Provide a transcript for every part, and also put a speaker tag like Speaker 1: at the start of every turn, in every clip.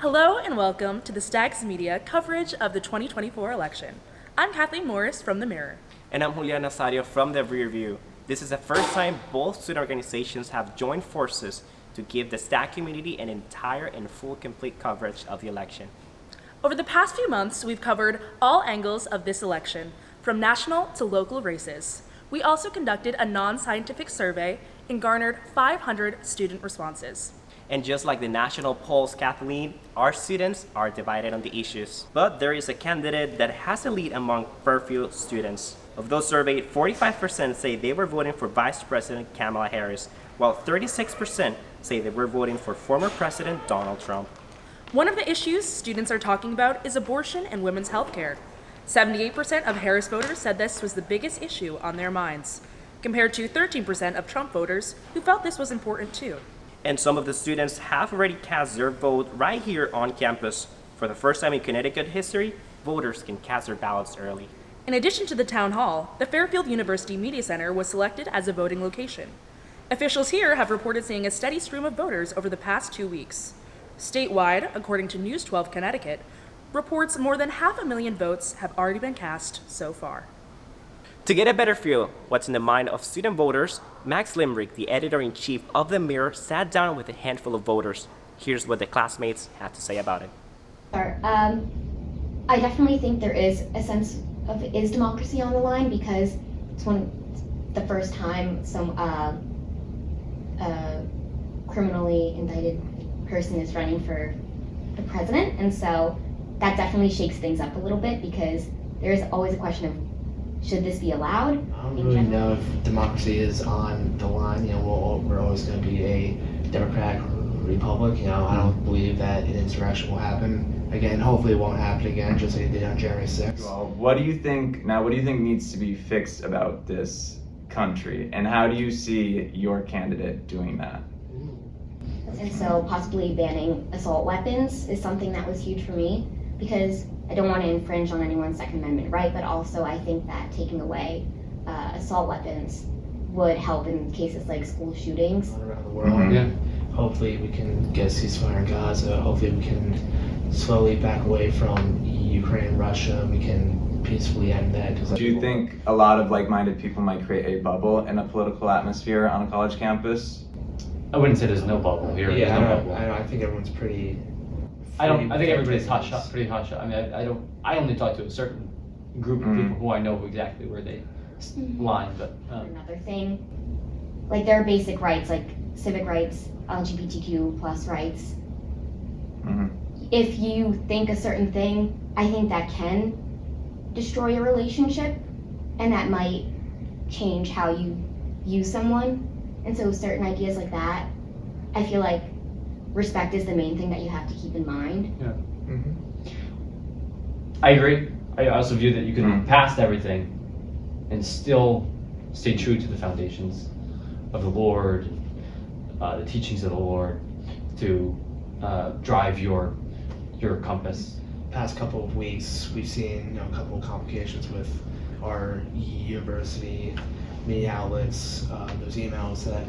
Speaker 1: Hello and welcome to the Stags Media coverage of the 2024 election. I'm Kathleen Morris from The Mirror.
Speaker 2: And I'm Julian Nazario from the Rearview. This is the first time both student organizations have joined forces to give the Stag community an entire and full complete coverage of the election.
Speaker 1: Over the past few months, we've covered all angles of this election, from national to local races. We also conducted a non-scientific survey and garnered 500 student responses.
Speaker 2: And just like the national polls, Kathleen, our students are divided on the issues. But there is a candidate that has a lead among Fairfield students. Of those surveyed, 45% say they were voting for Vice President Kamala Harris, while 36% say they were voting for former President Donald Trump.
Speaker 1: One of the issues students are talking about is abortion and women's health care. 78% of Harris voters said this was the biggest issue on their minds, compared to 13% of Trump voters who felt this was important too.
Speaker 2: And some of the students have already cast their vote right here on campus. For the first time in Connecticut history, voters can cast their ballots early.
Speaker 1: In addition to the town hall, the Fairfield University Media Center was selected as a voting location. Officials here have reported seeing a steady stream of voters over the past 2 weeks. Statewide, according to News 12 Connecticut, reports more than 500,000 votes have already been cast so far.
Speaker 2: To get a better feel what's in the mind of student voters, Max Limerick, the editor-in-chief of The Mirror, sat down with a handful of voters. Here's what the classmates had to say about it.
Speaker 3: Sure. I definitely think there is a sense of is democracy on the line because it's the first time some criminally indicted person is running for the president, and so that definitely shakes things up a little bit because there's always a question of should this be allowed?
Speaker 4: I don't really know if democracy is on the line. We're always going to be a democratic republic. I don't believe that an insurrection will happen again. Hopefully it won't happen again, just like it did on January 6th.
Speaker 5: Well, what do you think needs to be fixed about this country? And how do you see your candidate doing that?
Speaker 3: And so possibly banning assault weapons is something that was huge for me because I don't want to infringe on anyone's Second Amendment right, but also I think that taking away assault weapons would help in cases like school shootings.
Speaker 4: Around the world. Yeah. Hopefully we can get a ceasefire in Gaza. Hopefully we can slowly back away from Ukraine, Russia. We can peacefully end that.
Speaker 5: Do you think a lot of like-minded people might create a bubble in a political atmosphere on a college campus?
Speaker 6: I wouldn't say there's no bubble here.
Speaker 4: Yeah,
Speaker 6: no bubble.
Speaker 4: I think everyone's pretty.
Speaker 6: I think everybody's pretty hot shot. I mean, I only talk to a certain group of people who I know exactly where they line. But
Speaker 3: another thing, like there are basic rights, like civic rights, LGBTQ plus rights. If you think a certain thing, I think that can destroy a relationship, and that might change how you view someone. And so certain ideas like that, I feel like respect is the main thing that you have to keep in mind.
Speaker 6: Yeah. I agree. I also view that you can move past everything and still stay true to the foundations of the Lord, the teachings of the Lord, to drive your compass.
Speaker 4: Past couple of weeks, we've seen a couple of complications with our university media outlets. Those emails that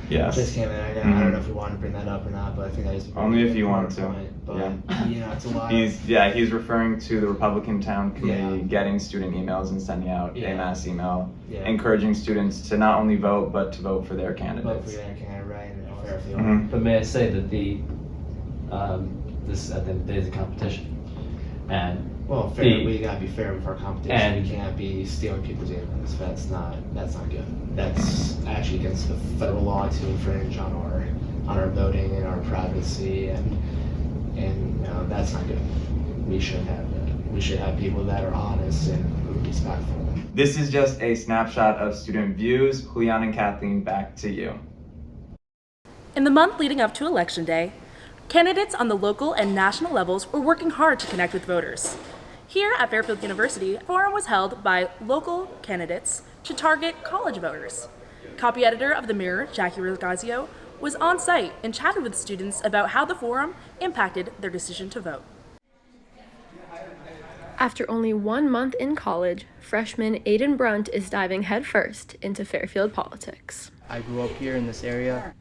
Speaker 4: just came in. I don't know if we want to bring that up or not, but I think that is
Speaker 5: only if you want to.
Speaker 4: But it's a lot.
Speaker 5: He's referring to the Republican Town Committee getting student emails and sending out a mass email, encouraging students to not only vote but to vote for their candidates.
Speaker 4: Vote for their candidate, right? In Fairfield.
Speaker 6: But may I say that this at the end of the day is a competition, and
Speaker 4: we gotta be fair with our competition. And we can't be stealing people's emails. That's not good. That's actually against the federal law to infringe on our voting and our privacy, and that's not good. We shouldn't have that. We should have people that are honest and respectful.
Speaker 5: This is just a snapshot of student views. Julian and Kathleen, back to you.
Speaker 1: In the month leading up to Election Day, candidates on the local and national levels were working hard to connect with voters. Here at Fairfield University, a forum was held by local candidates to target college voters. Copy editor of The Mirror, Jackie Rogazio, was on site and chatted with students about how the forum impacted their decision to vote.
Speaker 7: After only 1 month in college, freshman Aiden Brunt is diving headfirst into Fairfield politics.
Speaker 8: I grew up here in this area.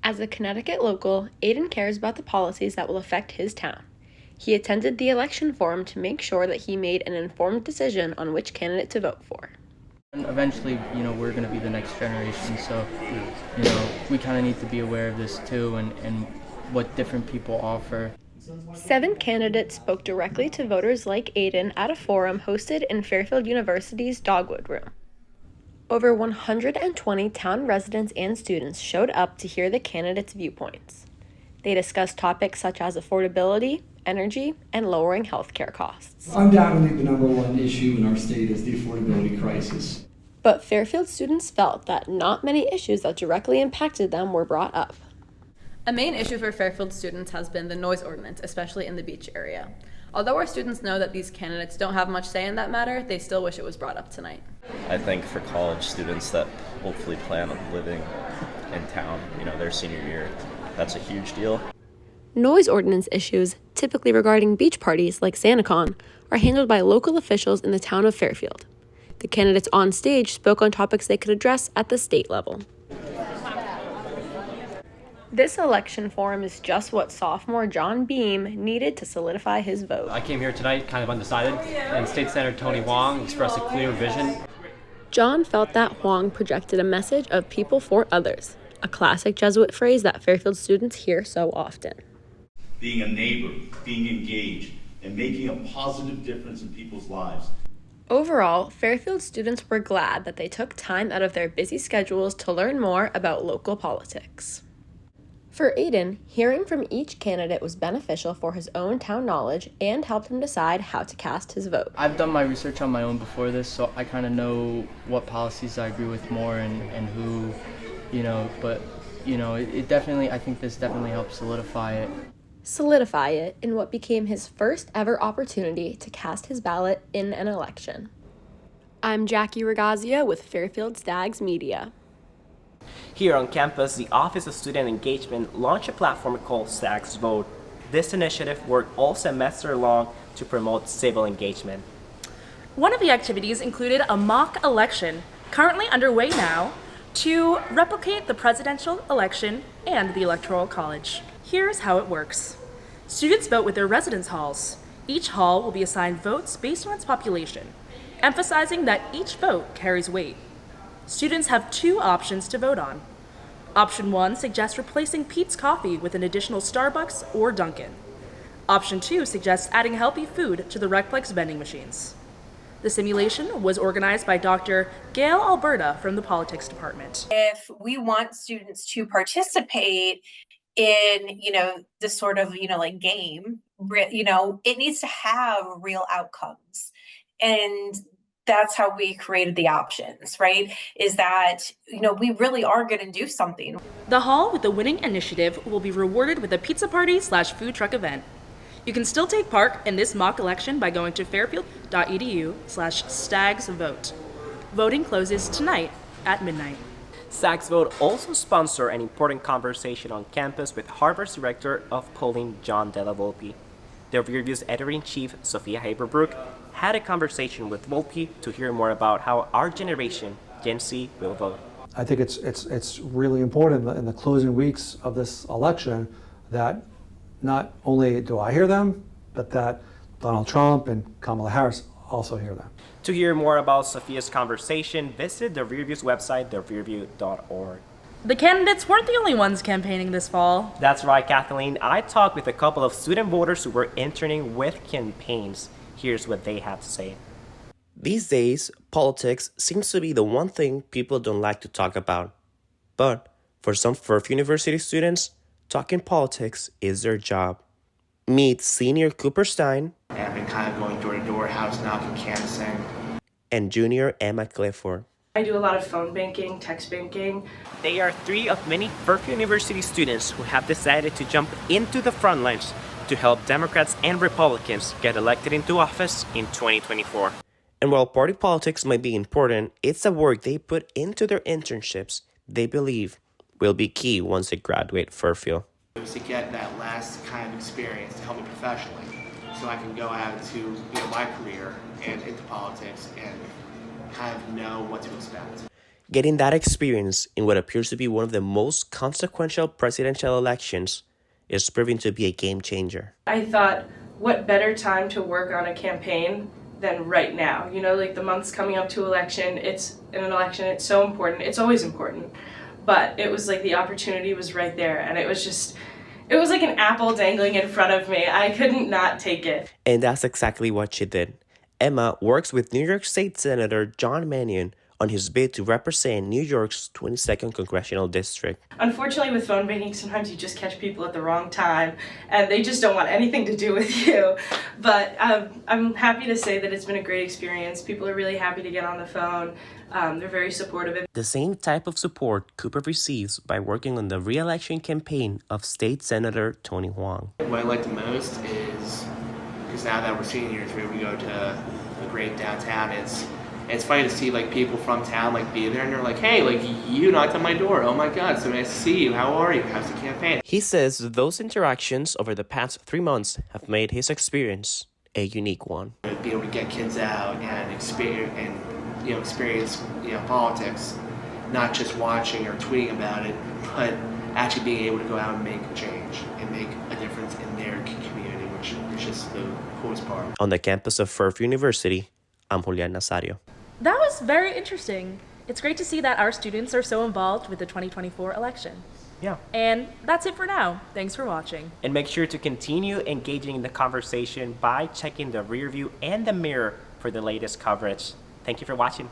Speaker 7: As a Connecticut local, Aiden cares about the policies that will affect his town. He attended the election forum to make sure that he made an informed decision on which candidate to vote for.
Speaker 8: And eventually, we're going to be the next generation, so, we kind of need to be aware of this too and what different people offer.
Speaker 7: 7 candidates spoke directly to voters like Aiden at a forum hosted in Fairfield University's Dogwood Room. Over 120 town residents and students showed up to hear the candidates' viewpoints. They discussed topics such as affordability, energy, and lowering healthcare costs.
Speaker 9: Undoubtedly, the number one issue in our state is the affordability crisis.
Speaker 7: But Fairfield students felt that not many issues that directly impacted them were brought up.
Speaker 10: A main issue for Fairfield students has been the noise ordinance, especially in the beach area. Although our students know that these candidates don't have much say in that matter, they still wish it was brought up tonight.
Speaker 11: I think for college students that hopefully plan on living in town, their senior year, that's a huge deal.
Speaker 7: Noise ordinance issues, typically regarding beach parties like SantaCon, are handled by local officials in the town of Fairfield. The candidates on stage spoke on topics they could address at the state level. This election forum is just what sophomore John Beam needed to solidify his vote.
Speaker 6: I came here tonight kind of undecided, and State Senator Tony Wong expressed a clear vision.
Speaker 7: John felt that Huang projected a message of people for others, a classic Jesuit phrase that Fairfield students hear so often.
Speaker 12: Being a neighbor, being engaged, and making a positive difference in people's lives.
Speaker 7: Overall, Fairfield students were glad that they took time out of their busy schedules to learn more about local politics. For Aiden, hearing from each candidate was beneficial for his own town knowledge and helped him decide how to cast his vote.
Speaker 8: I've done my research on my own before this, so I kind of know what policies I agree with more and who, it definitely, I think this definitely helps solidify it
Speaker 7: In what became his first ever opportunity to cast his ballot in an election. I'm Jackie Regazia with Fairfield Stags Media.
Speaker 2: Here on campus, the Office of Student Engagement launched a platform called Stags Vote. This initiative worked all semester long to promote civil engagement.
Speaker 1: One of the activities included a mock election, currently underway now, to replicate the presidential election and the Electoral College. Here's how it works. Students vote with their residence halls. Each hall will be assigned votes based on its population, emphasizing that each vote carries weight. Students have 2 options to vote on. Option 1 suggests replacing Peet's Coffee with an additional Starbucks or Dunkin'. Option 2 suggests adding healthy food to the Recplex vending machines. The simulation was organized by Dr. Gail Alberta from the Politics Department.
Speaker 13: If we want students to participate in, this sort of, game, it needs to have real outcomes. And that's how we created the options, right? Is that, we really are going to do something.
Speaker 1: The hall with the winning initiative will be rewarded with a pizza party/food truck event. You can still take part in this mock election by going to fairfield.edu/stagsvote. Voting closes tonight at midnight.
Speaker 2: Stags Vote also sponsor an important conversation on campus with Harvard's Director of Polling, John Della Volpe. The Rearview's Editor-in-Chief, Sophia Haberbrook, had a conversation with Volpe to hear more about how our generation, Gen Z, will vote.
Speaker 14: I think it's really important in the closing weeks of this election that not only do I hear them, but that Donald Trump and Kamala Harris also hear them.
Speaker 2: To hear more about Sophia's conversation, visit the Rearview's website, therearview.org.
Speaker 1: The candidates weren't the only ones campaigning this fall.
Speaker 2: That's right, Kathleen. I talked with a couple of student voters who were interning with campaigns. Here's what they had to say.
Speaker 15: These days, politics seems to be the one thing people don't like to talk about. But for some Fairfield University students, talking politics is their job. Meet senior Cooper Stein.
Speaker 4: I've been kind of going door to door, house knocking, canvassing.
Speaker 15: And junior Emma Clifford.
Speaker 16: I do a lot of phone banking, text banking.
Speaker 2: They are 3 of many Fairfield University students who have decided to jump into the front lines to help Democrats and Republicans get elected into office in 2024.
Speaker 15: And while party politics might be important, it's the work they put into their internships they believe will be key once they graduate Fairfield.
Speaker 4: It was to get that last kind of experience to help me professionally so I can go out to my career and into politics and kind of know what to expect.
Speaker 15: Getting that experience in what appears to be one of the most consequential presidential elections is proving to be a game changer.
Speaker 16: I thought what better time to work on a campaign than right now? You know, like the months coming up to election, it's so important. It's always important. But it was like the opportunity was right there, and it was like an apple dangling in front of me. I couldn't not take it.
Speaker 15: And that's exactly what she did. Emma works with New York State Senator John Mannion on his bid to represent New York's 22nd Congressional District.
Speaker 16: Unfortunately, with phone banking, sometimes you just catch people at the wrong time, and they just don't want anything to do with you. But I'm happy to say that it's been a great experience. People are really happy to get on the phone. They're very supportive.
Speaker 15: The same type of support Cooper receives by working on the re-election campaign of State Senator Tony Huang.
Speaker 4: What I like the most is now that we're seniors, we go to the great downtown. It's funny to see like people from town like be there, and they're like, hey, like you knocked on my door. Oh my God, so nice to see you. How are you? How's the campaign?
Speaker 15: He says those interactions over the past 3 months have made his experience a unique one.
Speaker 4: Be able to get kids out and experience politics, not just watching or tweeting about it, but actually being able to go out and make a change and make a difference in their community, which is just the coolest part.
Speaker 15: On the campus of Fairfield University, I'm Julian Nazario.
Speaker 1: That was very interesting. It's great to see that our students are so involved with the 2024 election.
Speaker 2: Yeah.
Speaker 1: And that's it for now. Thanks for watching.
Speaker 2: And make sure to continue engaging in the conversation by checking the Rearview and the Mirror for the latest coverage. Thank you for watching.